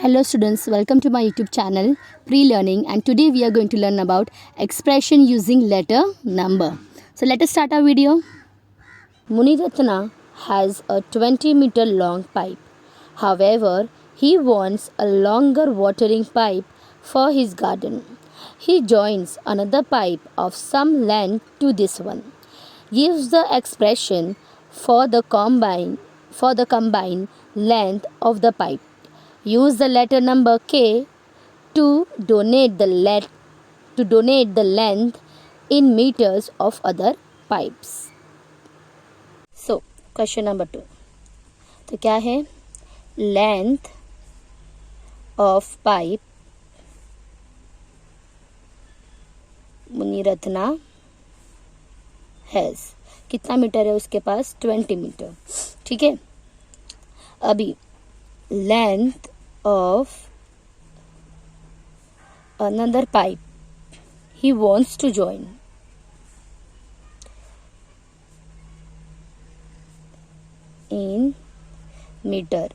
Hello students, welcome to my YouTube channel Pre-Learning, and today we are going to learn about expression using letter number. So let us start our video. Muniratna has a 20-meter long pipe. However, he wants a longer watering pipe for his garden. He joins another pipe of some length to this one. Gives the expression for the combined length of the pipe. Use the letter number K to donate the length in meters of other pipes. So, question number 2. तो क्या है? Length of pipe Muniratna has. कितना metre है उसके पास? 20 metre. ठीक है. अभी length of another pipe he wants to join in meter.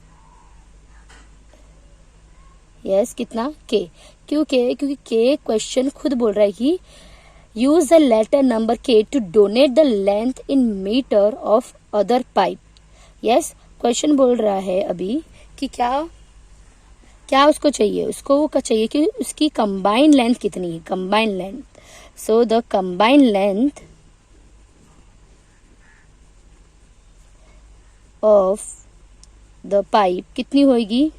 Yes कितना? के. क्यों के? क्योंकि के क्वेश्चन खुद बोल रहा है कि use the letter number K to denote the length in metre of other pipe. Yes question बोल रहा है अभी कि क्या उसको चाहिए. उसको वो चाहिए कि उसकी कंबाइंड लेंथ कितनी है. Combined length. So the combined length of the pipe कितनी होगी?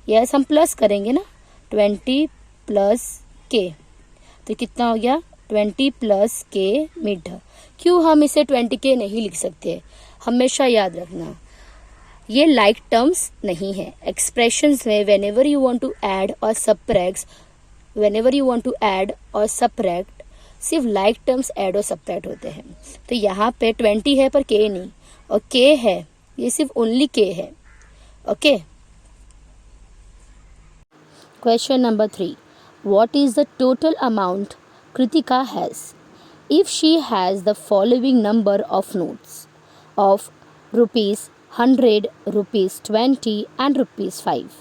यस हम प्लस करेंगे ना. 20 प्लस के. तो कितना हो गया? 20 प्लस के मीटर. क्यों हम इसे 20 के नहीं लिख सकते? हमेशा याद रखना ये लाइक टर्म्स नहीं है. एक्सप्रेशंस में whenever you want to add or subtract सिर्फ लाइक टर्म्स ऐड और सब्ट्रैक्ट होते हैं. तो यहाँ पे 20 है पर के नहीं, और के है, ये सिर्फ ओनली के है. Okay. Question number 3. What is the total amount Kritika has? If she has the following number of notes of rupees 100, rupees 20 and rupees 5.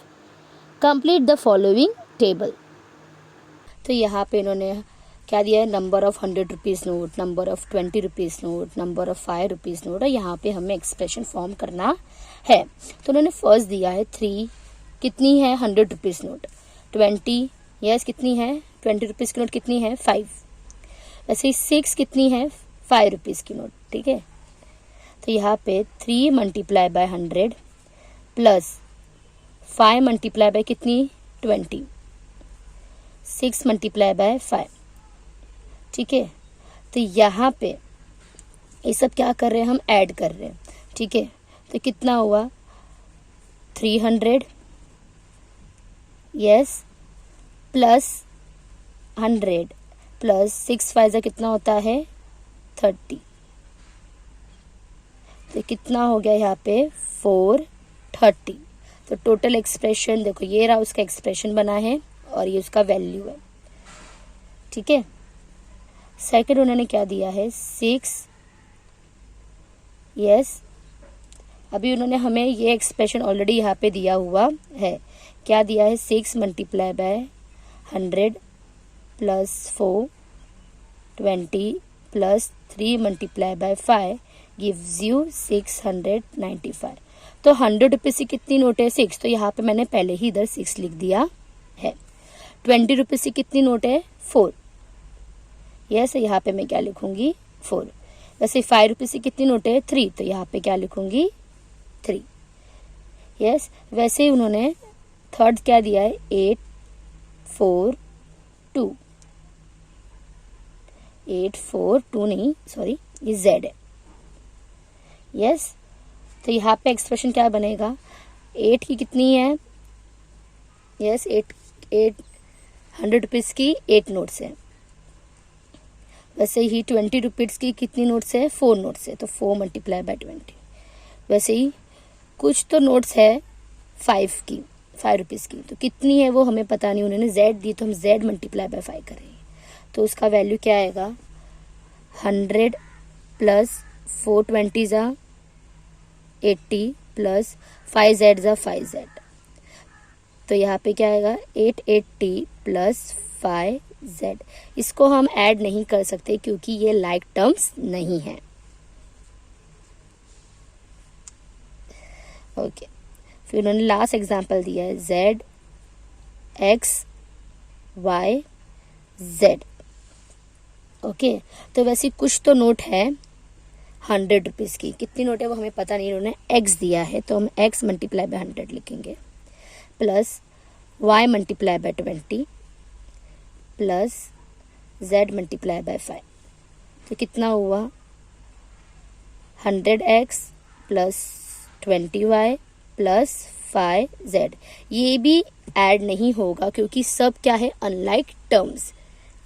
Complete the following table. तो यहाँ पे इन्होंने क्या दिया है? Number of 100 rupees note, number of 20 rupees note, number of 5 rupees note, और यहाँ पे हमें एक्सप्रेशन फॉर्म करना है. तो उन्होंने फर्स्ट दिया है 3. कितनी है? 100 रुपीज़ नोट. 20 यस कितनी है? 20 रुपीज़ की नोट कितनी है? 5. वैसे ही 6 कितनी है? 5 रुपीज़ की नोट. ठीक है. तो यहाँ पे 3 multiply by 100 plus 5 multiply by कितनी? 20. 6 मल्टीप्लाई बाय 5. ठीक है. तो यहाँ पे ये सब क्या कर रहे हैं? हम ऐड कर रहे हैं. ठीक है. तो कितना हुआ? 300 यस प्लस 100 प्लस 6 5 कितना होता है? 30. तो कितना हो गया यहाँ पे? 430. तो टोटल एक्सप्रेशन देखो, ये रहा उसका एक्सप्रेशन बना है और ये उसका वैल्यू है. ठीक है. सेकंड उन्होंने क्या दिया है? 6. यस अभी उन्होंने हमें ये एक्सप्रेशन ऑलरेडी यहाँ पे दिया हुआ है. क्या दिया है? 6 multiply by 100 plus 420 plus 3 multiply by 5 gives you 695. तो 100 रुपीज़ की कितनी नोट है? 6. तो यहाँ पे मैंने पहले ही इधर 6 लिख दिया है. 20 रुपीज़ की कितनी नोट है? 4. यस यहाँ पे मैं क्या लिखूंगी? 4. वैसे 5 रुपीज़ की कितनी नोट है? 3. तो यहाँ पे क्या लिखूंगी? 3. यस वैसे ही उन्होंने थर्ड क्या दिया है? 842. 842 नहीं, सॉरी ये Z है. यस तो यहाँ पे एक्सप्रेशन क्या बनेगा? 8 की कितनी है? यस 8 100 रुपीज़ की 8 नोट्स है. वैसे ही 20 रुपीज़ की कितनी नोट्स है? 4 नोट्स है. तो 4 मल्टीप्लाई बाय 20. वैसे ही कुछ तो नोट्स है 5 रुपीज़ की. तो कितनी है वो हमें पता नहीं. उन्होंने Z दी तो हम Z मल्टीप्लाई बाय 5 करेंगे. तो उसका वैल्यू क्या आएगा? 100 प्लस 420 80 प्लस 5Z 5Z. तो यहाँ पे क्या आएगा 880 प्लस 5z। इसको हम ऐड नहीं कर सकते क्योंकि ये लाइक टर्म्स नहीं है। ओके, फिर उन्होंने लास्ट एग्जांपल दिया है z x y z। Okay, तो वैसे कुछ तो नोट है 100 रुपीज़ की, कितनी नोट है वो हमें पता नहीं, उन्होंने x दिया है तो हम x मल्टीप्लाई बाय 100 लिखेंगे, plus y multiply by 20 plus z multiply by 5। तो कितना हुआ 100x plus 20y plus 5z। ये भी ऐड नहीं होगा क्योंकि सब क्या है अनलाइक टर्म्स।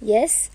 यस,